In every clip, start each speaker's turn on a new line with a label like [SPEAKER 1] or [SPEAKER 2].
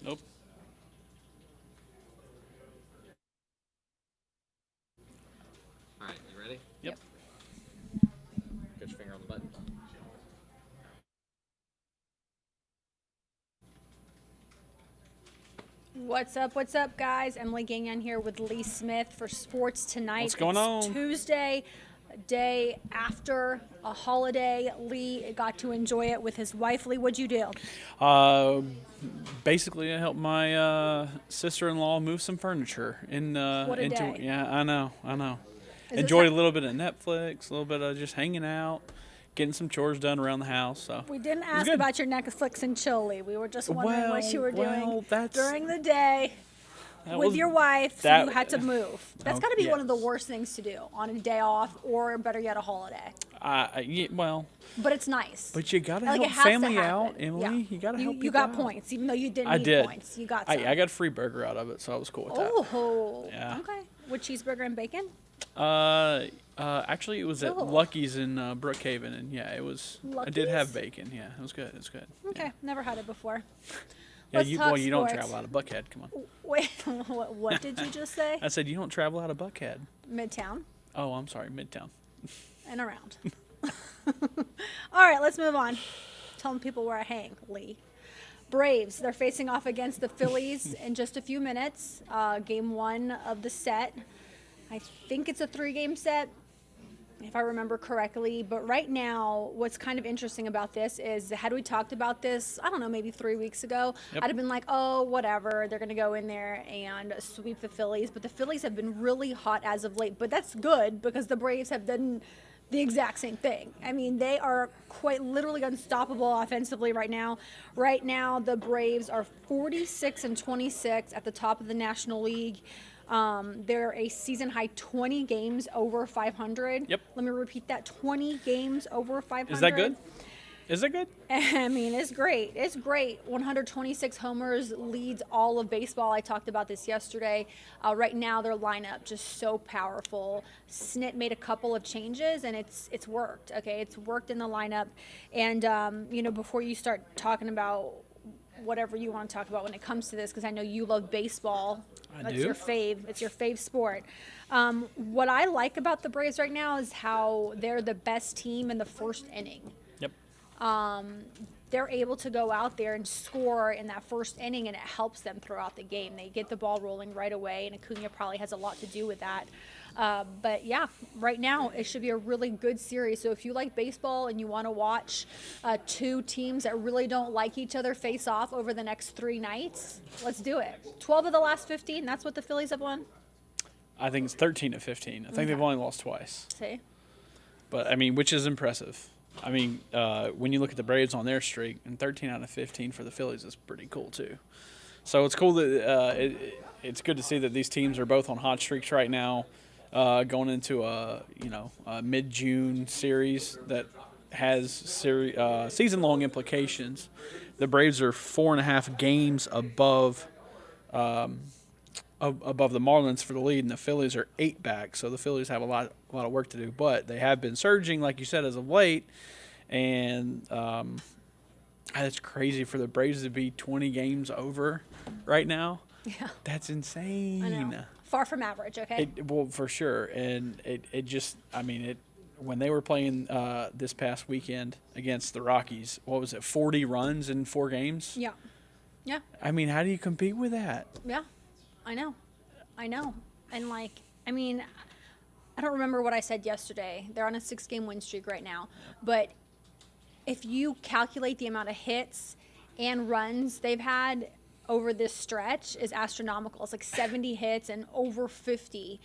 [SPEAKER 1] Nope.
[SPEAKER 2] All right, you ready?
[SPEAKER 1] Yep.
[SPEAKER 2] Put your finger on the button.
[SPEAKER 3] What's up, guys? Emily Gagnon here with Lee Smith for Sports Tonight.
[SPEAKER 1] What's going on?
[SPEAKER 3] Tuesday, day after a holiday. Lee got to enjoy it with his wife. Lee, what'd you do?
[SPEAKER 1] Basically, I helped my sister-in-law move some furniture
[SPEAKER 3] What a
[SPEAKER 1] into.
[SPEAKER 3] day.
[SPEAKER 1] Yeah, I know.
[SPEAKER 3] Is
[SPEAKER 1] Enjoyed
[SPEAKER 3] this
[SPEAKER 1] a little bit of Netflix, a little bit of just hanging out, getting some chores done around the house. So
[SPEAKER 3] We didn't
[SPEAKER 1] it was
[SPEAKER 3] ask
[SPEAKER 1] good.
[SPEAKER 3] about your Netflix and chill, Lee. We were just wondering what you were doing
[SPEAKER 1] that's-
[SPEAKER 3] during the day
[SPEAKER 1] That
[SPEAKER 3] with
[SPEAKER 1] was-
[SPEAKER 3] your wife, so
[SPEAKER 1] that-
[SPEAKER 3] you had to move. That's
[SPEAKER 1] Oh,
[SPEAKER 3] got to be one of the
[SPEAKER 1] yes.
[SPEAKER 3] worst things to do on a day off, or better yet, a holiday.
[SPEAKER 1] Well,
[SPEAKER 3] But it's nice.
[SPEAKER 1] but you gotta
[SPEAKER 3] Like,
[SPEAKER 1] help
[SPEAKER 3] it has to
[SPEAKER 1] family
[SPEAKER 3] happen.
[SPEAKER 1] out, Emily.
[SPEAKER 3] Yeah.
[SPEAKER 1] You gotta help
[SPEAKER 3] You
[SPEAKER 1] people
[SPEAKER 3] got
[SPEAKER 1] out.
[SPEAKER 3] points, even though you didn't
[SPEAKER 1] I
[SPEAKER 3] need
[SPEAKER 1] did.
[SPEAKER 3] points. You got some.
[SPEAKER 1] I got a free burger out of it, so I was cool with that.
[SPEAKER 3] Oh,
[SPEAKER 1] Yeah.
[SPEAKER 3] okay. With cheeseburger and bacon?
[SPEAKER 1] Actually, it was at
[SPEAKER 3] Oh.
[SPEAKER 1] Lucky's in Brookhaven, and yeah, it was. I did have
[SPEAKER 3] Lucky's?
[SPEAKER 1] bacon. Yeah, it was good. It was good.
[SPEAKER 3] Okay, never had it before.
[SPEAKER 1] Yeah,
[SPEAKER 3] Let's talk
[SPEAKER 1] you don't
[SPEAKER 3] sports.
[SPEAKER 1] travel out of Buckhead. Come on.
[SPEAKER 3] Wait, what did you just say?
[SPEAKER 1] I said you don't travel out of Buckhead.
[SPEAKER 3] Midtown
[SPEAKER 1] Oh, I'm sorry, Midtown.
[SPEAKER 3] and around. All right, let's move on. Telling people where I hang, Lee. Braves, they're facing off against the Phillies in just a few minutes. Game one of the set. I think it's a 3-game set, if I remember correctly. But right now, what's kind of interesting about this is, had we talked about this, I don't know, maybe 3 weeks ago,
[SPEAKER 1] Yep.
[SPEAKER 3] I'd have been like, oh, whatever, they're going to go in there and sweep the Phillies. But the Phillies have been really hot as of late. But that's good, because the Braves have done the exact same thing. I mean, they are quite literally unstoppable offensively right now. Right now, the Braves are 46-26 at the top of the National League. They're a season high 20 games over 500.
[SPEAKER 1] Yep.
[SPEAKER 3] Let me repeat that: 20 games over 500.
[SPEAKER 1] Is that good? Is that good?
[SPEAKER 3] I mean, it's great. It's great. 126 homers, leads all of baseball. I talked about this yesterday. Right now, their lineup just so powerful. Snit made a couple of changes, and it's worked. Okay, it's worked in the lineup. And before you start talking about whatever you want to talk about when it comes to this, because I know you love baseball. That's
[SPEAKER 1] do.
[SPEAKER 3] your fave. It's your fave sport. What I like about the Braves right now is how they're the best team in the first inning.
[SPEAKER 1] Yep.
[SPEAKER 3] They're able to go out there and score in that first inning, and it helps them throughout the game. They get the ball rolling right away, and Acuna probably has a lot to do with that. But yeah, right now it should be a really good series. So if you like baseball and you want to watch two teams that really don't like each other face off over the next 3 nights, let's do it. 12 of the last 15, that's what the Phillies have won.
[SPEAKER 1] I think it's 13 to 15. I think they've only lost twice,
[SPEAKER 3] See?
[SPEAKER 1] but I mean, which is impressive. I mean, when you look at the Braves on their streak, and 13 out of 15 for the Phillies is pretty cool too. So it's cool that it's good to see that these teams are both on hot streaks right now, going into a mid-June series that has season-long implications. The Braves are 4.5 games above the Marlins for the lead, and the Phillies are 8 back. So the Phillies have a lot of work to do, but they have been surging, like you said, as of late. And it's crazy for the Braves to be 20 games over right now.
[SPEAKER 3] Yeah.
[SPEAKER 1] That's insane.
[SPEAKER 3] I know. Far from average, okay?
[SPEAKER 1] Well, for sure. And it just, I mean, when they were playing this past weekend against the Rockies, what was it, 40 runs in 4 games?
[SPEAKER 3] Yeah. Yeah.
[SPEAKER 1] I mean, how do you compete with that?
[SPEAKER 3] Yeah, I know. And I don't remember what I said yesterday. They're on a 6-game win streak right now. But if you calculate the amount of hits and runs they've had over this stretch, is astronomical. It's like 70 hits and over 50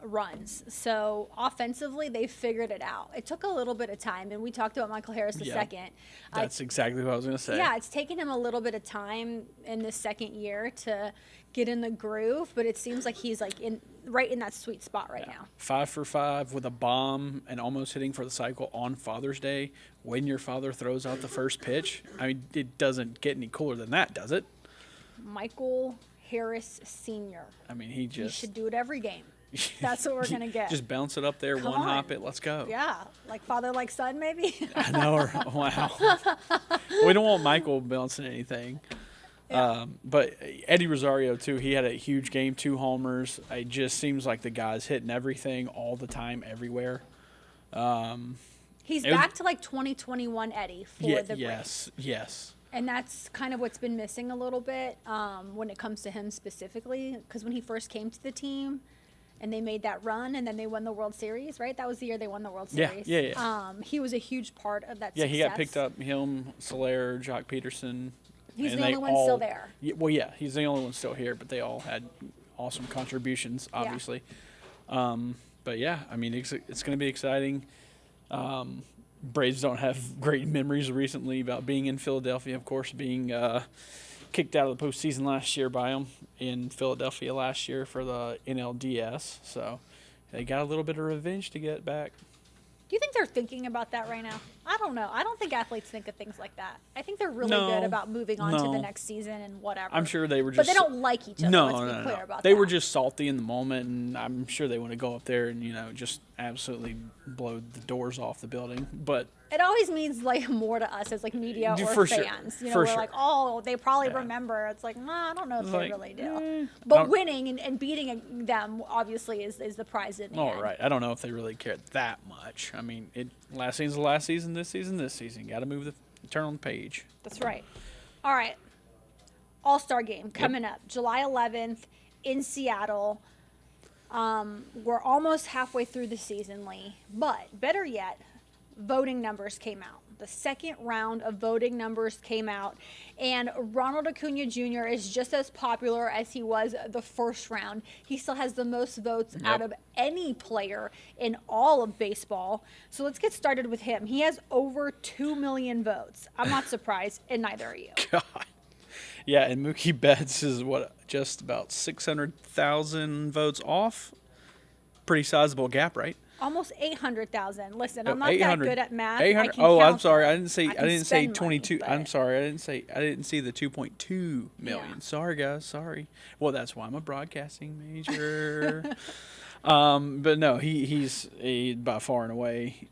[SPEAKER 3] runs. So offensively, they figured it out. It took a little bit of time, and we talked about Michael Harris
[SPEAKER 1] Yeah.
[SPEAKER 3] second.
[SPEAKER 1] That's exactly what I was going to say.
[SPEAKER 3] Yeah, it's taken him a little bit of time in this second year to get in the groove, but it seems like he's like right in that sweet spot right now.
[SPEAKER 1] 5 for 5 with a bomb and almost hitting for the cycle on Father's Day when your father throws out the first pitch. I mean, it doesn't get any cooler than that, does it?
[SPEAKER 3] Michael Harris Sr.
[SPEAKER 1] I mean,
[SPEAKER 3] He should do it every game. That's what we're going to get.
[SPEAKER 1] Just bounce it up there,
[SPEAKER 3] Come
[SPEAKER 1] one
[SPEAKER 3] on.
[SPEAKER 1] hop it, let's go.
[SPEAKER 3] Yeah, like father, like son, maybe.
[SPEAKER 1] I know. Wow. We don't want Michael bouncing anything. But Eddie Rosario, too, he had a huge game, 2 homers. It just seems like the guy's hitting everything all the time, everywhere.
[SPEAKER 3] He's back to like 2021 Eddie for the
[SPEAKER 1] Braves. Yes.
[SPEAKER 3] And that's kind of what's been missing a little bit when it comes to him specifically. Because when he first came to the team and they made that run and then they won the World Series, right? That was the year they won the World Series.
[SPEAKER 1] Yeah.
[SPEAKER 3] He was a huge part of that
[SPEAKER 1] Yeah,
[SPEAKER 3] success.
[SPEAKER 1] he got picked up, him, Soler, Jock Peterson.
[SPEAKER 3] He's the only one still there.
[SPEAKER 1] Yeah, he's the only one still here, but they all had awesome contributions, obviously. But yeah, I mean, it's going to be exciting. Braves don't have great memories recently about being in Philadelphia, of course, being kicked out of the postseason last year by them in Philadelphia last year for the NLDS. So they got a little bit of revenge to get back.
[SPEAKER 3] Do you think they're thinking about that right now? I don't know. I don't think athletes think of things like that. I think they're really good about moving on to the next season and whatever.
[SPEAKER 1] I'm sure they were just...
[SPEAKER 3] But they don't like each other. Let's be clear about that.
[SPEAKER 1] They were just salty in the moment, and I'm sure they want to go up there and, just absolutely blow the doors off the building. But
[SPEAKER 3] it always means like more to us as like media or fans. We're like, oh, they probably remember. It's like, I don't know if they really do. But winning and beating them obviously is the prize in the end.
[SPEAKER 1] Right. I don't know if they really care that much. I mean, last season's the last season, this season. Got to turn on the page.
[SPEAKER 3] That's right. All right. All-Star game coming up July 11th in Seattle. We're almost halfway through the season, Lee. But better yet, voting numbers came out. The second round of voting numbers came out, and Ronald Acuna Jr. is just as popular as he was the first round. He still has the most votes out of any player in all of baseball. So let's get started with him. He has over 2 million votes. I'm not surprised, and neither are you.
[SPEAKER 1] God. Yeah, and Mookie Betts is just about 600,000 votes off. Pretty sizable gap, right?
[SPEAKER 3] Almost 800,000. Listen, I'm not that good at math.
[SPEAKER 1] 800.
[SPEAKER 3] Oh,
[SPEAKER 1] I'm sorry. I didn't say 22.
[SPEAKER 3] Money,
[SPEAKER 1] I'm sorry. I didn't see the 2.2 million. Yeah. Sorry, guys. Sorry. Well, that's why I'm a broadcasting major. But no, he's by far and away.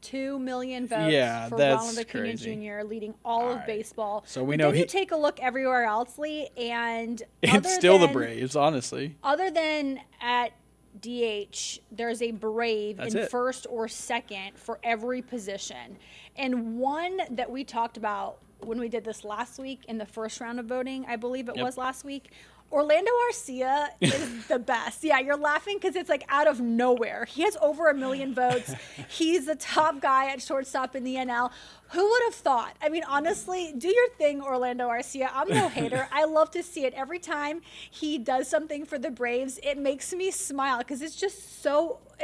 [SPEAKER 3] 2 million votes for Ronald Acuna Jr. leading all of baseball.
[SPEAKER 1] So we know
[SPEAKER 3] then you take a look everywhere else, Lee, and
[SPEAKER 1] it's still the Braves, honestly.
[SPEAKER 3] Other than at DH, there's a Brave in first or second for every position. And one that we talked about when we did this last week in the first round of voting, I believe it was last week, Orlando Arcia is the best. Yeah, you're laughing because it's like out of nowhere. He has over 1 million votes. He's the top guy at shortstop in the NL. Who would have thought? I mean, honestly, do your thing, Orlando Arcia. I'm no hater. I love to see it. Every time he does something for the Braves, it makes me smile because it's just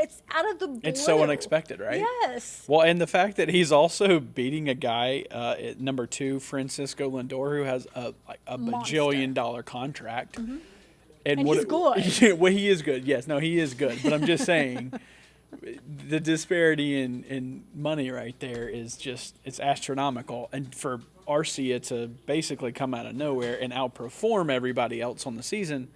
[SPEAKER 3] it's out of the blue.
[SPEAKER 1] It's so unexpected, right?
[SPEAKER 3] Yes.
[SPEAKER 1] Well, and the fact that he's also beating a guy at number 2, Francisco Lindor, who has a bajillion-dollar contract. Mm-hmm.
[SPEAKER 3] And he's good.
[SPEAKER 1] Well, he is good. Yes, no, he is good. But I'm just saying, the disparity in money right there is it's astronomical. And for Arcia to basically come out of nowhere and outperform everybody else on the season,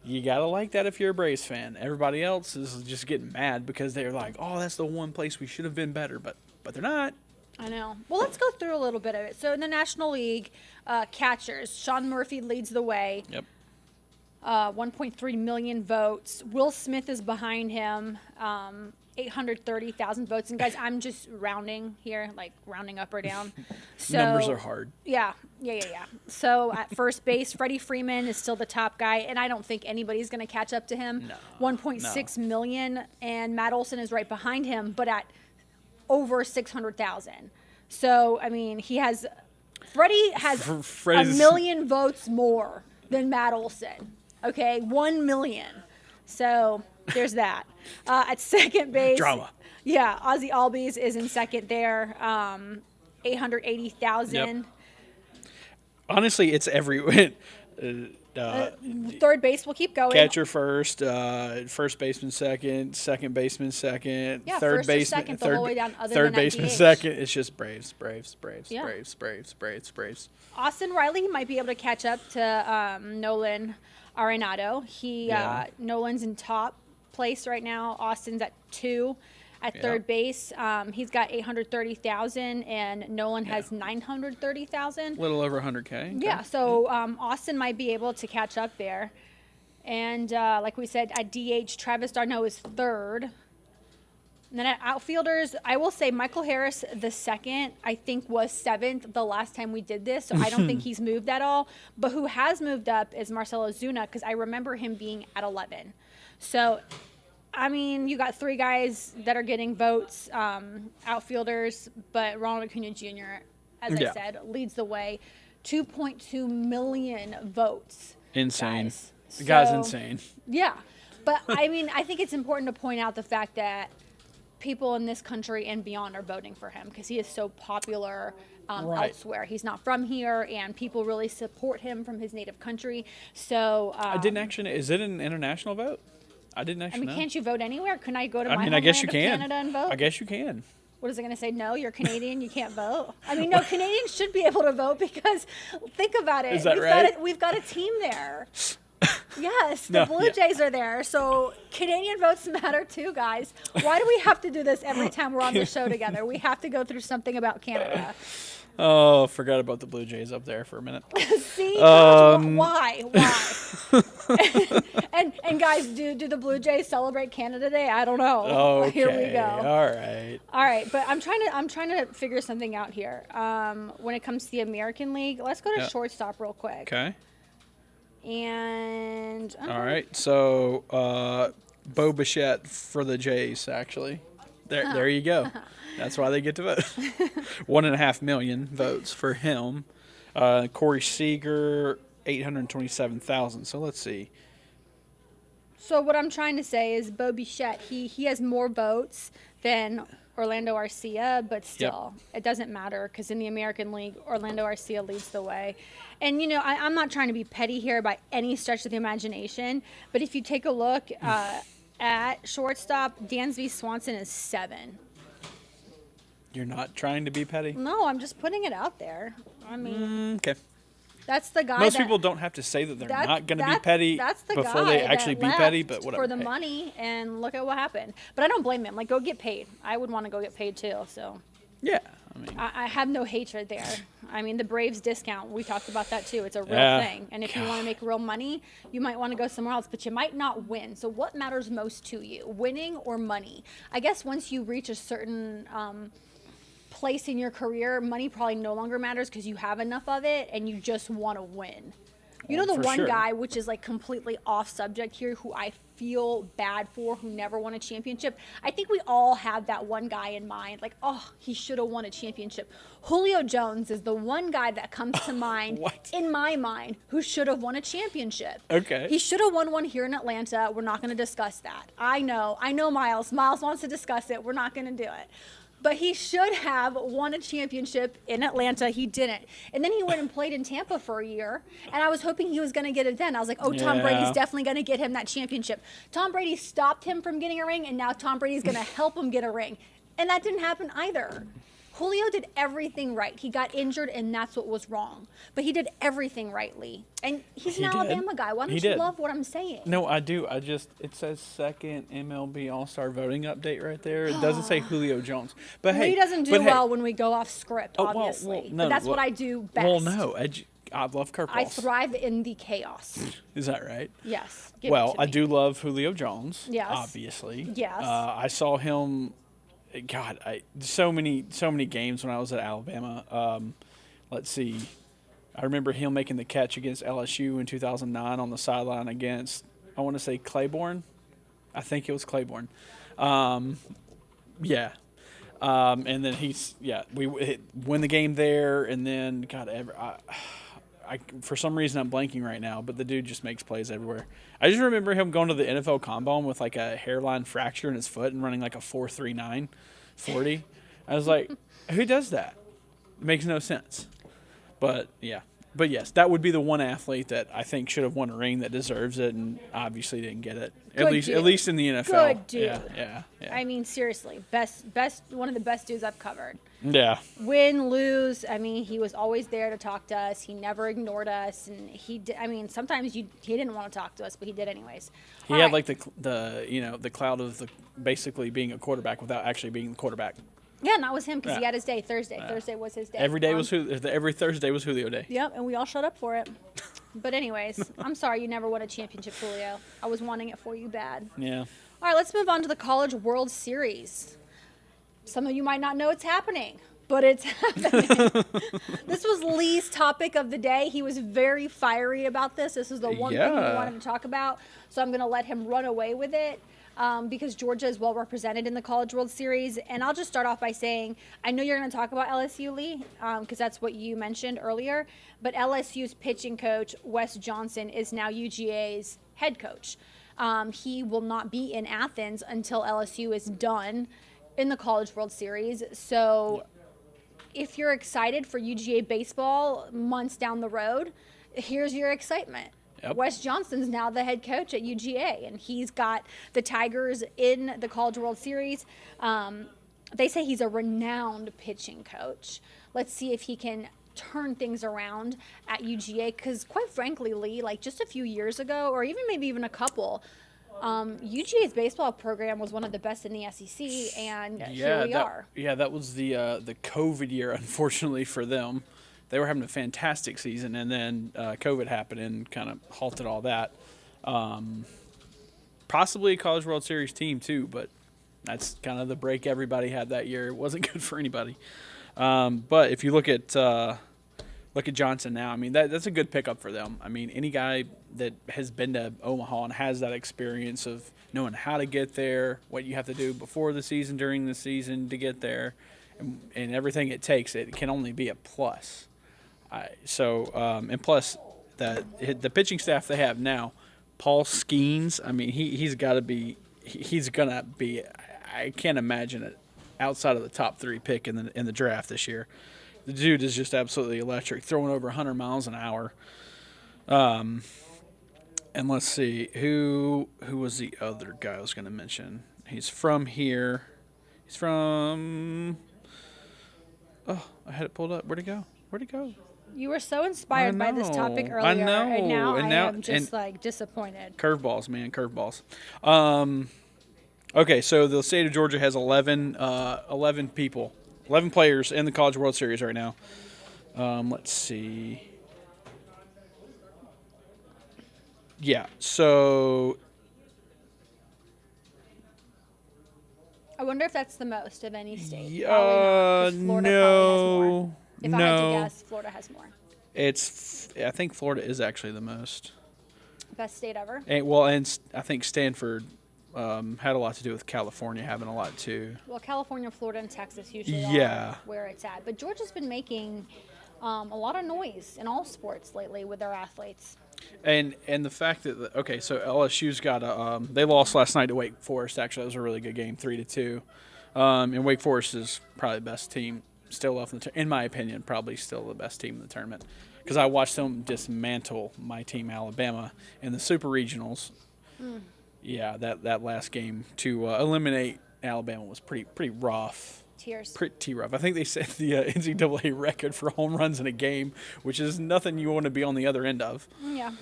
[SPEAKER 1] you got to like that if you're a Braves fan. Everybody else is just getting mad because they're like, oh, that's the one place we should have been better. But they're not.
[SPEAKER 3] I know. Well, let's go through a little bit of it. So in the National League, catchers, Sean Murphy leads the way.
[SPEAKER 1] Yep.
[SPEAKER 3] 1.3 million votes. Will Smith is behind him, 830,000 votes. And guys, I'm just rounding here, like rounding up or down. So,
[SPEAKER 1] numbers are hard.
[SPEAKER 3] Yeah. So at first base, Freddie Freeman is still the top guy, and I don't think anybody's going to catch up to him. 1.6 million, and Matt Olson is right behind him, but at over 600,000. So, I mean, Freddie has 1 million votes more than Matt Olson. Okay, 1 million. So there's that. At second base,
[SPEAKER 1] drama.
[SPEAKER 3] Yeah, Ozzie Albies is in second there, 880,000.
[SPEAKER 1] Yep. Honestly, it's everywhere.
[SPEAKER 3] Third base will keep going.
[SPEAKER 1] Catcher first, first baseman second baseman second,
[SPEAKER 3] yeah,
[SPEAKER 1] third
[SPEAKER 3] first
[SPEAKER 1] baseman
[SPEAKER 3] second, the whole way down. Other
[SPEAKER 1] third
[SPEAKER 3] than
[SPEAKER 1] baseman
[SPEAKER 3] DH.
[SPEAKER 1] second. It's just Braves.
[SPEAKER 3] Yeah.
[SPEAKER 1] Braves.
[SPEAKER 3] Austin Riley might be able to catch up to Nolan Arenado. Nolan's in top place right now. Austin's at 2. At
[SPEAKER 1] Yeah.
[SPEAKER 3] third base, he's got 830,000, and Nolan has 930,000.
[SPEAKER 1] A little over 100K. Okay.
[SPEAKER 3] Yeah, so Austin might be able to catch up there. And like we said, at DH, Travis d'Arnaud is third. And then at outfielders, I will say Michael Harris, the second, I think was seventh the last time we did this. So I don't think he's moved at all. But who has moved up is Marcelo Zuna, because I remember him being at 11. So, I mean, you got three guys that are getting votes, outfielders, but Ronald Acuna Jr., as I said, leads the way. 2.2 million votes.
[SPEAKER 1] Insane.
[SPEAKER 3] Guys.
[SPEAKER 1] The guy's
[SPEAKER 3] So,
[SPEAKER 1] insane.
[SPEAKER 3] Yeah. But, I mean, I think it's important to point out the fact that people in this country and beyond are voting for him because he is so popular
[SPEAKER 1] Right.
[SPEAKER 3] elsewhere. He's not from here, and people really support him from his native country. So
[SPEAKER 1] I didn't actually. Is it an international vote? I didn't
[SPEAKER 3] I
[SPEAKER 1] actually
[SPEAKER 3] mean,
[SPEAKER 1] know.
[SPEAKER 3] can't you vote anywhere? Can I go to
[SPEAKER 1] I
[SPEAKER 3] my
[SPEAKER 1] mean, I guess you
[SPEAKER 3] homeland of
[SPEAKER 1] can.
[SPEAKER 3] Canada and vote?
[SPEAKER 1] I guess you can.
[SPEAKER 3] What is it going to say? No, you're Canadian. You can't vote. I mean, no, Canadians should be able to vote because think about it.
[SPEAKER 1] Is that
[SPEAKER 3] we've
[SPEAKER 1] right?
[SPEAKER 3] We've got a team there. Yes, the
[SPEAKER 1] No,
[SPEAKER 3] Blue
[SPEAKER 1] yeah.
[SPEAKER 3] Jays are there. So Canadian votes matter too, guys. Why do we have to do this every time we're on the show together? We have to go through something about Canada.
[SPEAKER 1] Oh, forgot about the Blue Jays up there for a minute.
[SPEAKER 3] See? Why? and guys, do the Blue Jays celebrate Canada Day? I don't know.
[SPEAKER 1] Okay.
[SPEAKER 3] Here we go.
[SPEAKER 1] All right.
[SPEAKER 3] All right, but I'm trying to figure something out here. When it comes to the American League, let's go to
[SPEAKER 1] Yeah.
[SPEAKER 3] shortstop real quick.
[SPEAKER 1] Okay.
[SPEAKER 3] And
[SPEAKER 1] All right. So, Bo Bichette for the Jays, actually. There you go. That's why they get to vote. 1.5 million votes for him. Corey Seager, 827,000. So let's see.
[SPEAKER 3] So what I'm trying to say is Bo Bichette, he has more votes than Orlando Arcia, but still, it doesn't matter because in the American League, Orlando Arcia leads the way. And, you know, I'm not trying to be petty here by any stretch of the imagination, but if you take a look at shortstop, Dansby Swanson is 7.
[SPEAKER 1] You're not trying to be petty?
[SPEAKER 3] No, I'm just putting it out there. I mean,
[SPEAKER 1] Okay.
[SPEAKER 3] that's the guy.
[SPEAKER 1] Most
[SPEAKER 3] that,
[SPEAKER 1] people don't have to say that they're
[SPEAKER 3] that-
[SPEAKER 1] not going to be
[SPEAKER 3] that's-
[SPEAKER 1] petty
[SPEAKER 3] that's the
[SPEAKER 1] before
[SPEAKER 3] guy
[SPEAKER 1] they actually
[SPEAKER 3] that
[SPEAKER 1] be petty,
[SPEAKER 3] left
[SPEAKER 1] but whatever.
[SPEAKER 3] for the
[SPEAKER 1] Hey.
[SPEAKER 3] money, and look at what happened. But I don't blame him. Like, go get paid. I would want to go get paid too. So
[SPEAKER 1] Yeah. I mean,
[SPEAKER 3] I have no hatred there. I mean, the Braves discount. We talked about that too. It's a real
[SPEAKER 1] Yeah.
[SPEAKER 3] thing. And if you want to make real money, you might want to go somewhere else, but you might not win. So what matters most to you, winning or money? I guess once you reach a certain place in your career, money probably no longer matters because you have enough of it and you just want to win. You know, the
[SPEAKER 1] For
[SPEAKER 3] one
[SPEAKER 1] sure.
[SPEAKER 3] guy, which is like completely off subject here, who I feel bad for, who never won a championship. I think we all have that one guy in mind. Like, oh, he should have won a championship. Julio Jones is the one guy that comes to mind
[SPEAKER 1] What?
[SPEAKER 3] in my mind who should have won a championship.
[SPEAKER 1] Okay.
[SPEAKER 3] He should have won one here in Atlanta. We're not going to discuss that. I know Miles. Miles wants to discuss it. We're not going to do it. But he should have won a championship in Atlanta. He didn't. And then he went and played in Tampa for a year. And I was hoping he was going to get it then. I was like, oh, Tom
[SPEAKER 1] Yeah.
[SPEAKER 3] Brady's definitely going to get him that championship. Tom Brady stopped him from getting a ring, and now Tom Brady's going to help him get a ring. And that didn't happen either. Julio did everything right. He got injured, and that's what was wrong. But he did everything rightly. And he's
[SPEAKER 1] He
[SPEAKER 3] an
[SPEAKER 1] did.
[SPEAKER 3] Alabama guy. Why don't
[SPEAKER 1] He
[SPEAKER 3] you
[SPEAKER 1] did.
[SPEAKER 3] love what I'm saying?
[SPEAKER 1] No, I do. It says second MLB All-Star Voting update right there. It doesn't say Julio Jones. But
[SPEAKER 3] Well,
[SPEAKER 1] hey,
[SPEAKER 3] he doesn't do
[SPEAKER 1] but hey-
[SPEAKER 3] well when we go off script,
[SPEAKER 1] Oh, well,
[SPEAKER 3] obviously.
[SPEAKER 1] no,
[SPEAKER 3] but that's what
[SPEAKER 1] well-
[SPEAKER 3] I do best.
[SPEAKER 1] Well, no. I love curveballs.
[SPEAKER 3] I thrive in the chaos.
[SPEAKER 1] Is that right?
[SPEAKER 3] Yes. Give it
[SPEAKER 1] Well,
[SPEAKER 3] to
[SPEAKER 1] I
[SPEAKER 3] me.
[SPEAKER 1] do love Julio Jones.
[SPEAKER 3] Yes.
[SPEAKER 1] Obviously.
[SPEAKER 3] Yes.
[SPEAKER 1] I saw him. God, so many games when I was at Alabama. Let's see. I remember him making the catch against LSU in 2009 on the sideline against, I want to say Claiborne. I think it was Claiborne. Yeah. And then we win the game there, and then God, I for some reason I'm blanking right now, but the dude just makes plays everywhere. I just remember him going to the NFL Combine with like a hairline fracture in his foot and running like a 4.39 40. I was like, who does that? It makes no sense. But yeah, But yes, that would be the one athlete that I think should have won a ring that deserves it, and obviously didn't get it. At least in the NFL.
[SPEAKER 3] Good dude.
[SPEAKER 1] Yeah.
[SPEAKER 3] I mean, seriously, best, one of the best dudes I've covered.
[SPEAKER 1] Yeah.
[SPEAKER 3] Win, lose. I mean, he was always there to talk to us. He never ignored us, and he did. I mean, sometimes he didn't want to talk to us, but he did anyways.
[SPEAKER 1] He had like the cloud of basically being a quarterback without actually being the quarterback.
[SPEAKER 3] Yeah, and that was him because he had his day Thursday. Thursday was his day.
[SPEAKER 1] Every Thursday was Julio Day.
[SPEAKER 3] Yep, and we all showed up for it. But anyways, I'm sorry you never won a championship, Julio. I was wanting it for you bad.
[SPEAKER 1] Yeah.
[SPEAKER 3] All right, let's move on to the College World Series. Some of you might not know it's happening, but it's happening. This was Lee's topic of the day. He was very fiery about this. This is the one thing he wanted to talk about, so I'm going to let him run away with it. Because Georgia is well represented in the College World Series. And I'll just start off by saying, I know you're going to talk about LSU, Lee, because that's what you mentioned earlier. But LSU's pitching coach, Wes Johnson, is now UGA's head coach. He will not be in Athens until LSU is done in the College World Series. So if you're excited for UGA baseball months down the road, here's your excitement. Yep. Wes Johnson's now the head coach at UGA, and he's got the Tigers in the College World Series. They say he's a renowned pitching coach. Let's see if he can turn things around at UGA, because quite frankly, Lee, like just a few years ago, or maybe even a couple, UGA's baseball program was one of the best in the SEC, and here we are. Yeah,
[SPEAKER 1] that was the COVID year, unfortunately for them. They were having a fantastic season, and then COVID happened and kind of halted all that. Possibly a College World Series team too, but that's kind of the break everybody had that year. It wasn't good for anybody. But if you look at Johnson now, I mean that's a good pickup for them. I mean, any guy that has been to Omaha and has that experience of knowing how to get there, what you have to do before the season, during the season to get there, and everything it takes, it can only be a plus. And plus the pitching staff they have now, Paul Skeens, I mean he's gonna be I can't imagine it outside of the top 3 pick in the draft this year. The dude is just absolutely electric, throwing over 100 miles an hour. And let's see who was the other guy I was going to mention. He's from here. He's from. Oh, I had it pulled up. Where'd it go?
[SPEAKER 3] You were so inspired by this topic earlier, and now I am just disappointed.
[SPEAKER 1] Curveballs, man, curveballs. Okay, so the state of Georgia has 11 players in the College World Series right now. Let's see. Yeah, so
[SPEAKER 3] I wonder if that's the most of any state.
[SPEAKER 1] No.
[SPEAKER 3] If I had to guess, Florida has more.
[SPEAKER 1] I think Florida is actually the most.
[SPEAKER 3] Best state ever?
[SPEAKER 1] And I think Stanford had a lot to do with California having a lot too.
[SPEAKER 3] Well, California, Florida, and Texas usually are where it's at. But Georgia's been making a lot of noise in all sports lately with their athletes.
[SPEAKER 1] And the fact that so LSU's got they lost last night to Wake Forest. Actually, that was a really good game, 3-2. And Wake Forest is probably the best team still left in in my opinion, probably still the best team in the tournament, because I watched them dismantle my team Alabama in the Super Regionals. Yeah, that last game to eliminate Alabama was pretty rough.
[SPEAKER 3] Tears.
[SPEAKER 1] Pretty rough. I think they set the NCAA record for home runs in a game, which is nothing you want to be on the other end of.
[SPEAKER 3] Yeah.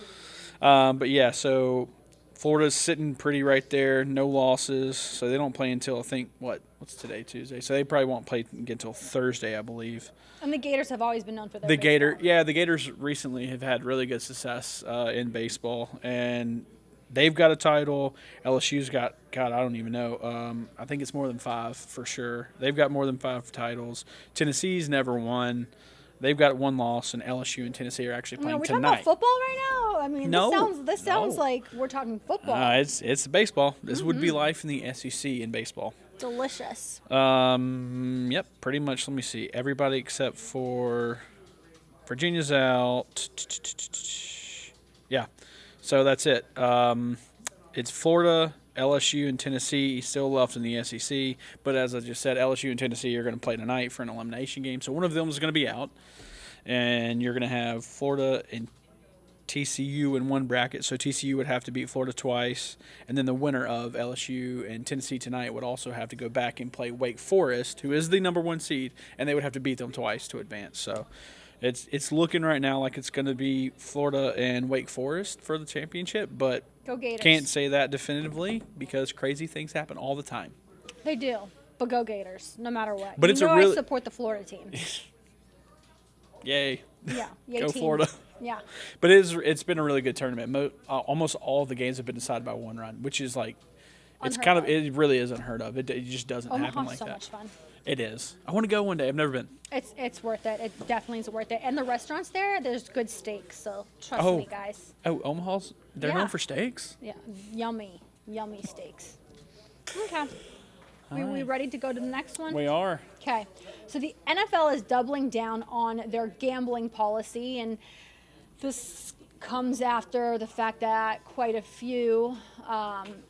[SPEAKER 1] But yeah, so Florida's sitting pretty right there, no losses, so they don't play until I think what's today, Tuesday. So they probably won't play until Thursday, I believe.
[SPEAKER 3] And the Gators have always been known for their
[SPEAKER 1] the Gators recently have had really good success in baseball, and they've got a title. LSU's got, God, I don't even know. I think it's more than 5 for sure. They've got more than 5 titles. Tennessee's never won. They've got 1 loss, and LSU and Tennessee are actually playing tonight.
[SPEAKER 3] Are we talking about football right now? I mean, this sounds like we're talking football.
[SPEAKER 1] It's baseball. This would be life in the SEC in baseball.
[SPEAKER 3] Delicious.
[SPEAKER 1] Yep, pretty much. Let me see. Everybody except for Virginia's out. Yeah, so that's it. It's Florida, LSU, and Tennessee still left in the SEC. But as I just said, LSU and Tennessee are going to play tonight for an elimination game. So one of them is going to be out. and you're going to have Florida and TCU in one bracket, so TCU would have to beat Florida twice, and then the winner of LSU and Tennessee tonight would also have to go back and play Wake Forest, who is the number 1 seed, and they would have to beat them twice to advance. So it's looking right now like it's going to be Florida and Wake Forest for the championship, but
[SPEAKER 3] Go Gators.
[SPEAKER 1] can't say that definitively because crazy things happen all the time.
[SPEAKER 3] They do, but go Gators, no matter what.
[SPEAKER 1] But
[SPEAKER 3] you
[SPEAKER 1] it's
[SPEAKER 3] know
[SPEAKER 1] a really
[SPEAKER 3] I support the Florida team.
[SPEAKER 1] Yay.
[SPEAKER 3] Yeah, yay
[SPEAKER 1] Go
[SPEAKER 3] team.
[SPEAKER 1] Florida.
[SPEAKER 3] Yeah.
[SPEAKER 1] But it's been a really good tournament. Almost all of the games have been decided by one run, which is like it's
[SPEAKER 3] Unheard
[SPEAKER 1] kind
[SPEAKER 3] of.
[SPEAKER 1] it really is unheard of. It just doesn't happen
[SPEAKER 3] Omaha's
[SPEAKER 1] like
[SPEAKER 3] so
[SPEAKER 1] that.
[SPEAKER 3] much fun.
[SPEAKER 1] It is. I want to go one day. I've never been.
[SPEAKER 3] It's worth it. It definitely is worth it. And the restaurants there's good steaks, so trust
[SPEAKER 1] Oh.
[SPEAKER 3] me, guys.
[SPEAKER 1] Oh, Omaha's they're
[SPEAKER 3] Yeah.
[SPEAKER 1] known for steaks.
[SPEAKER 3] Yeah, yummy steaks. Okay. We ready to go to the next one?
[SPEAKER 1] We are.
[SPEAKER 3] Okay. So the NFL is doubling down on their gambling policy, and this comes after the fact that quite a few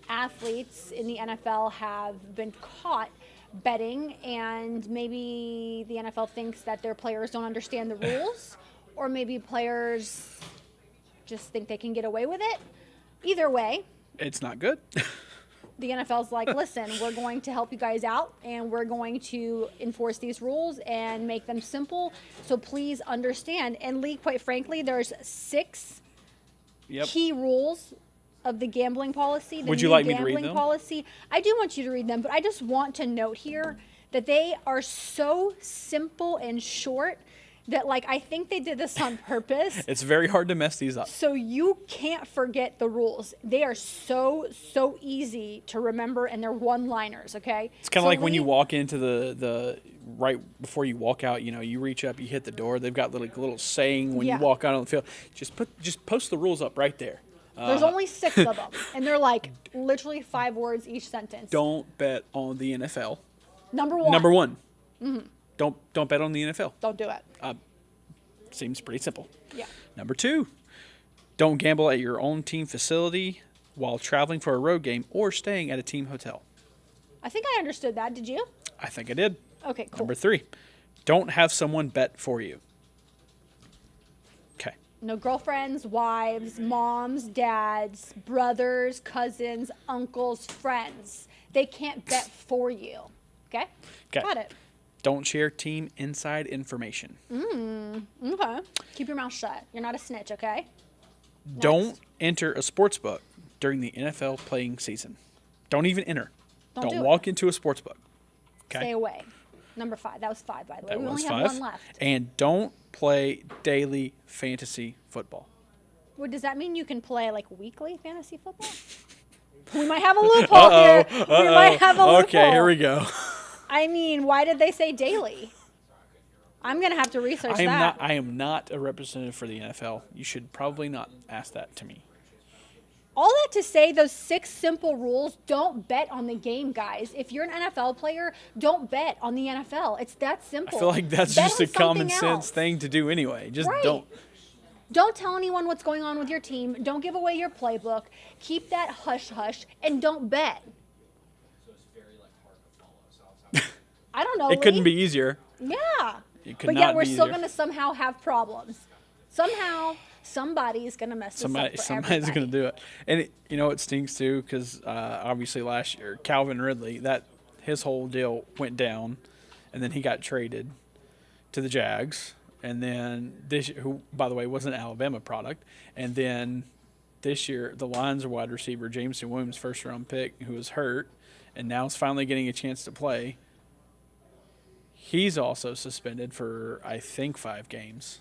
[SPEAKER 3] athletes in the NFL have been caught betting, and maybe the NFL thinks that their players don't understand the rules, or maybe players just think they can get away with it. Either way,
[SPEAKER 1] It's not good.
[SPEAKER 3] the NFL's like, listen, we're going to help you guys out, and we're going to enforce these rules and make them simple. So please understand. And Lee, quite frankly, there's 6
[SPEAKER 1] Yep.
[SPEAKER 3] key rules of the gambling policy. The
[SPEAKER 1] Would you
[SPEAKER 3] new
[SPEAKER 1] like me to read
[SPEAKER 3] gambling
[SPEAKER 1] them?
[SPEAKER 3] policy. I do want you to read them, but I just want to note here that they are so simple and short that, like, I think they did this on purpose.
[SPEAKER 1] It's very hard to mess these up.
[SPEAKER 3] So you can't forget the rules. They are so easy to remember, and they're one-liners, okay?
[SPEAKER 1] It's kind of
[SPEAKER 3] So
[SPEAKER 1] like when you
[SPEAKER 3] Lee-
[SPEAKER 1] walk into the right before you walk out, you reach up, you hit the door. They've got little saying when
[SPEAKER 3] Yeah.
[SPEAKER 1] you walk out on the field. Just post the rules up right there.
[SPEAKER 3] There's only 6 of them, and they're like literally 5 words each sentence.
[SPEAKER 1] Don't bet on the NFL.
[SPEAKER 3] Number 1.
[SPEAKER 1] Number 1. Don't bet on the NFL.
[SPEAKER 3] Don't do it.
[SPEAKER 1] Seems pretty simple.
[SPEAKER 3] Yeah.
[SPEAKER 1] Number 2, don't gamble at your own team facility while traveling for a road game or staying at a team hotel.
[SPEAKER 3] I think I understood that. Did you?
[SPEAKER 1] I think I did.
[SPEAKER 3] Okay, cool.
[SPEAKER 1] Number 3, don't have someone bet for you. Okay.
[SPEAKER 3] No girlfriends, wives, moms, dads, brothers, cousins, uncles, friends. They can't bet for you. Okay?
[SPEAKER 1] 'Kay.
[SPEAKER 3] Got it.
[SPEAKER 1] Don't share team inside information.
[SPEAKER 3] Okay. Keep your mouth shut. You're not a snitch, okay?
[SPEAKER 1] Don't enter a sports book during the NFL playing season. Don't even enter.
[SPEAKER 3] Don't do it.
[SPEAKER 1] walk into a sports book. Okay.
[SPEAKER 3] Stay away. Number 5. That was 5, by the way.
[SPEAKER 1] That
[SPEAKER 3] We
[SPEAKER 1] was
[SPEAKER 3] only
[SPEAKER 1] 5.
[SPEAKER 3] have 1 left.
[SPEAKER 1] And don't play daily fantasy football.
[SPEAKER 3] What does that mean? You can play like weekly fantasy football? We might have a loophole here. We might have a loophole.
[SPEAKER 1] Okay, here we go.
[SPEAKER 3] I mean, why did they say daily? I'm gonna have to research that.
[SPEAKER 1] I am not a representative for the NFL. You should probably not ask that to me.
[SPEAKER 3] All that to say, those 6 simple rules, don't bet on the game, guys. If you're an NFL player, don't bet on the NFL. It's that simple.
[SPEAKER 1] I feel like that's
[SPEAKER 3] Bet
[SPEAKER 1] just
[SPEAKER 3] on
[SPEAKER 1] a common
[SPEAKER 3] something
[SPEAKER 1] sense
[SPEAKER 3] else.
[SPEAKER 1] thing to do anyway. Just
[SPEAKER 3] Right.
[SPEAKER 1] don't.
[SPEAKER 3] Don't tell anyone what's going on with your team. Don't give away your playbook. Keep that hush-hush, and don't bet. I don't know,
[SPEAKER 1] It couldn't
[SPEAKER 3] Lee.
[SPEAKER 1] be easier.
[SPEAKER 3] Yeah.
[SPEAKER 1] It could
[SPEAKER 3] But
[SPEAKER 1] not
[SPEAKER 3] yet we're
[SPEAKER 1] be
[SPEAKER 3] still
[SPEAKER 1] easier.
[SPEAKER 3] going to somehow have problems. Somehow, somebody's going to mess this up for
[SPEAKER 1] Somebody's going to do it. And it stinks too because obviously last year Calvin Ridley, his whole deal went down, and then he got traded to the Jags, and then who by the way was an Alabama product, and then this year the Lions wide receiver Jameson Williams, first round pick, who was hurt, and now is finally getting a chance to play. He's also suspended for I think 5 games.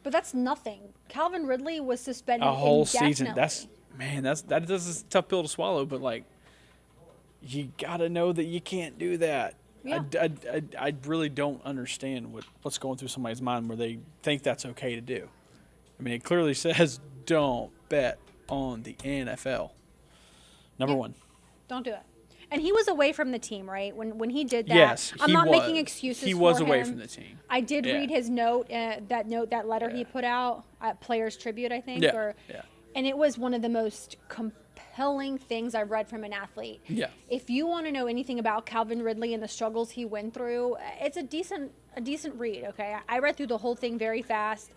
[SPEAKER 3] But that's nothing. Calvin Ridley was suspended
[SPEAKER 1] A whole
[SPEAKER 3] indefinitely.
[SPEAKER 1] season. That is a tough pill to swallow, but like you gotta know that you can't do that.
[SPEAKER 3] Yeah.
[SPEAKER 1] I really don't understand what's going through somebody's mind where they think that's okay to do. I mean, it clearly says don't bet on the NFL. Number 1.
[SPEAKER 3] Don't do it. And he was away from the team, right? When he did that.
[SPEAKER 1] Yes,
[SPEAKER 3] I'm
[SPEAKER 1] he
[SPEAKER 3] not
[SPEAKER 1] was.
[SPEAKER 3] making excuses
[SPEAKER 1] He was
[SPEAKER 3] for
[SPEAKER 1] away
[SPEAKER 3] him.
[SPEAKER 1] from the team.
[SPEAKER 3] I did
[SPEAKER 1] Yeah.
[SPEAKER 3] read his note, that letter he put out at Players Tribute, I think.
[SPEAKER 1] Yeah. Yeah.
[SPEAKER 3] And it was one of the most compelling things I've read from an athlete.
[SPEAKER 1] Yeah.
[SPEAKER 3] If you want to know anything about Calvin Ridley and the struggles he went through, it's a decent read, okay? I read through the whole thing very fast.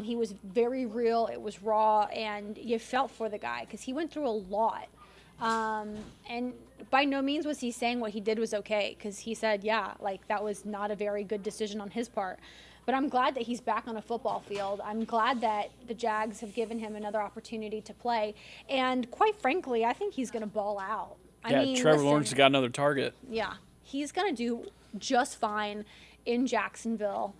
[SPEAKER 3] He was very real. It was raw, and you felt for the guy because he went through a lot. And by no means was he saying what he did was okay, because he said, yeah, like that was not a very good decision on his part. But I'm glad that he's back on a football field. I'm glad that the Jags have given him another opportunity to play. And quite frankly, I think he's going to ball out. I mean,
[SPEAKER 1] Trevor
[SPEAKER 3] listen,
[SPEAKER 1] Lawrence has got another target.
[SPEAKER 3] Yeah, he's going to do just fine in Jacksonville.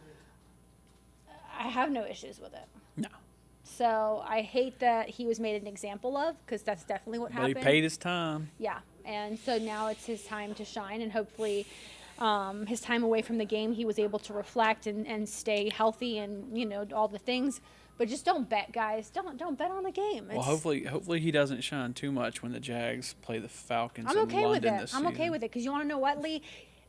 [SPEAKER 3] I have no issues with it.
[SPEAKER 1] No.
[SPEAKER 3] So I hate that he was made an example of, because that's definitely what
[SPEAKER 1] But
[SPEAKER 3] happened.
[SPEAKER 1] he paid his time.
[SPEAKER 3] Yeah, and so now it's his time to shine, and hopefully his time away from the game, he was able to reflect and stay healthy and, you know, all the things. But just don't bet, guys. Don't bet on the game.
[SPEAKER 1] Well, hopefully he doesn't shine too much when the Jags play the Falcons
[SPEAKER 3] I'm okay
[SPEAKER 1] in
[SPEAKER 3] with
[SPEAKER 1] London
[SPEAKER 3] it.
[SPEAKER 1] this
[SPEAKER 3] I'm
[SPEAKER 1] season.
[SPEAKER 3] okay with it, because you want to know what, Lee?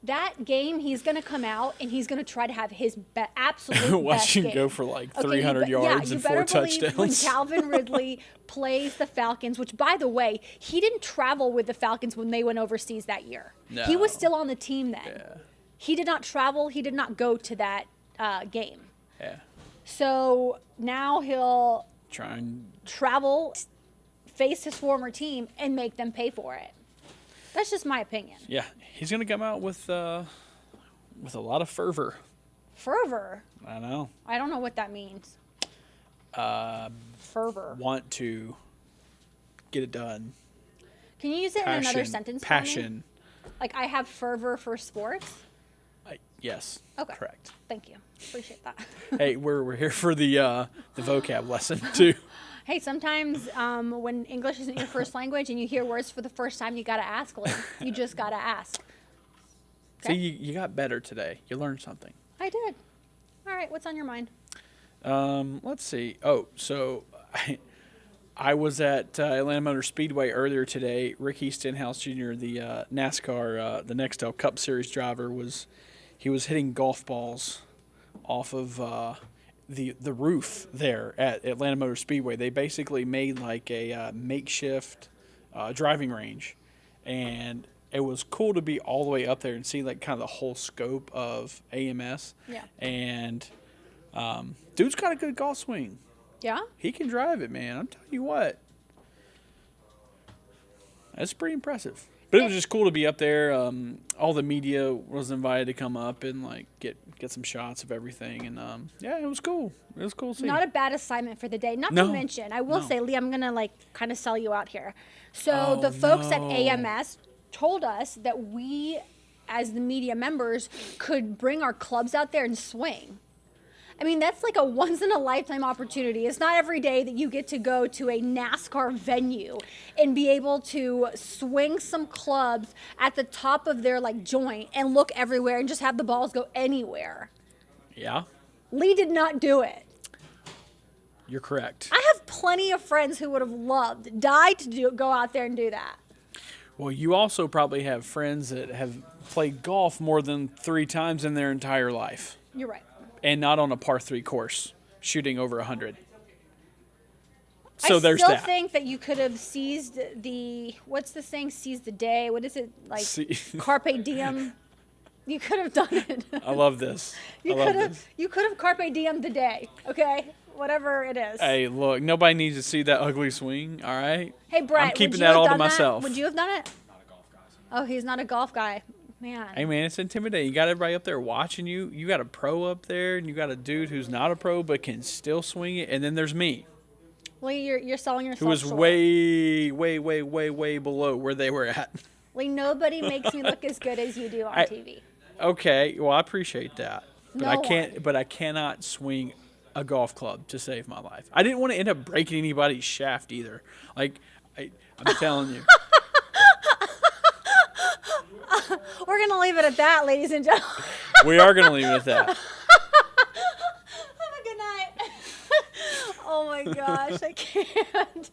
[SPEAKER 3] That game, he's going to come out and he's going to try to have his absolute
[SPEAKER 1] Watch
[SPEAKER 3] best
[SPEAKER 1] him
[SPEAKER 3] game.
[SPEAKER 1] go for like
[SPEAKER 3] Okay,
[SPEAKER 1] 300 yards
[SPEAKER 3] you
[SPEAKER 1] and
[SPEAKER 3] better
[SPEAKER 1] 4
[SPEAKER 3] believe when
[SPEAKER 1] touchdowns.
[SPEAKER 3] Calvin Ridley plays the Falcons, which, by the way, he didn't travel with the Falcons when they went overseas that year. He was
[SPEAKER 1] No.
[SPEAKER 3] still on the team then.
[SPEAKER 1] Yeah.
[SPEAKER 3] He did not travel. He did not go to that game.
[SPEAKER 1] Yeah.
[SPEAKER 3] So now he'll
[SPEAKER 1] Try and
[SPEAKER 3] travel, face his former team, and make them pay for it. That's just my opinion.
[SPEAKER 1] yeah, he's gonna come out with a lot of fervor.
[SPEAKER 3] Fervor.
[SPEAKER 1] I know.
[SPEAKER 3] I don't know what that means. Fervor.
[SPEAKER 1] Want to get it done.
[SPEAKER 3] Can you use it in another sentence for me?
[SPEAKER 1] Passion.
[SPEAKER 3] Like, I have fervor for sports?
[SPEAKER 1] Yes.
[SPEAKER 3] Okay.
[SPEAKER 1] Correct.
[SPEAKER 3] Thank you. Appreciate that.
[SPEAKER 1] Hey, we're here for the vocab lesson too.
[SPEAKER 3] Hey, sometimes when English isn't your first language and you hear words for the first time, you got to ask, Lee. You just got to ask. Okay?
[SPEAKER 1] See, you got better today. You learned something.
[SPEAKER 3] I did. All right. What's on your mind?
[SPEAKER 1] Let's see. Oh, so I was at Atlanta Motor Speedway earlier today. Ricky Stenhouse Jr., the NASCAR, the Nextel Cup Series driver, was hitting golf balls off of the roof there at Atlanta Motor Speedway. They basically made like a makeshift driving range, and it was cool to be all the way up there and see like kind of the whole scope of AMS.
[SPEAKER 3] Yeah.
[SPEAKER 1] And dude's got a good golf swing.
[SPEAKER 3] Yeah?
[SPEAKER 1] He can drive it, man. I'm telling you what. That's pretty impressive. But it was just cool to be up there. All the media was invited to come up and like get some shots of everything, and yeah, it was cool. It was cool to see.
[SPEAKER 3] Not a bad assignment for the day. Not
[SPEAKER 1] No.
[SPEAKER 3] to mention, I will
[SPEAKER 1] No.
[SPEAKER 3] say, Lee, I'm going to like kind of sell you out here. So
[SPEAKER 1] Oh,
[SPEAKER 3] the folks at
[SPEAKER 1] no.
[SPEAKER 3] AMS told us that we, as the media members, could bring our clubs out there and swing. I mean, that's like a once-in-a-lifetime opportunity. It's not every day that you get to go to a NASCAR venue and be able to swing some clubs at the top of their like joint and look everywhere and just have the balls go anywhere.
[SPEAKER 1] Yeah,
[SPEAKER 3] Lee did not do it.
[SPEAKER 1] you're correct.
[SPEAKER 3] I have plenty of friends who would have died to go out there and do that.
[SPEAKER 1] Well, you also probably have friends that have played golf more than 3 times in their entire life,
[SPEAKER 3] You're right.
[SPEAKER 1] and not on a par 3 course, shooting over 100. So
[SPEAKER 3] I
[SPEAKER 1] there's
[SPEAKER 3] still
[SPEAKER 1] that.
[SPEAKER 3] think that you could have seized the, what's the saying, seize the day? What is it, like
[SPEAKER 1] See-
[SPEAKER 3] carpe diem? You could have done it.
[SPEAKER 1] I love this. I
[SPEAKER 3] You
[SPEAKER 1] love
[SPEAKER 3] could
[SPEAKER 1] this.
[SPEAKER 3] have carpe diem the day, okay? Whatever it is.
[SPEAKER 1] Hey, look, nobody needs to see that ugly swing, all right?
[SPEAKER 3] Hey, Brett,
[SPEAKER 1] I'm
[SPEAKER 3] would
[SPEAKER 1] keeping
[SPEAKER 3] you
[SPEAKER 1] that
[SPEAKER 3] have
[SPEAKER 1] all to
[SPEAKER 3] done that?
[SPEAKER 1] myself.
[SPEAKER 3] Would you have done it?
[SPEAKER 2] Not a golf guy.
[SPEAKER 3] Oh, he's not a golf guy. Man.
[SPEAKER 1] Hey, man, it's intimidating. You got everybody up there watching you. You got a pro up there, and you got a dude who's not a pro but can still swing it. And then there's me,
[SPEAKER 3] Lee, you're selling yourself
[SPEAKER 1] who was
[SPEAKER 3] short.
[SPEAKER 1] way below where they were at.
[SPEAKER 3] Lee, nobody makes me look as good as you do on TV.
[SPEAKER 1] Okay, well, I appreciate that. But
[SPEAKER 3] No
[SPEAKER 1] I can't.
[SPEAKER 3] one.
[SPEAKER 1] But I cannot swing a golf club to save my life. I didn't want to end up breaking anybody's shaft either. Like, I'm telling you.
[SPEAKER 3] We're going to leave it at that, ladies and gentlemen.
[SPEAKER 1] We are going to leave it at that.
[SPEAKER 3] Have a good night. Oh my gosh, I can't.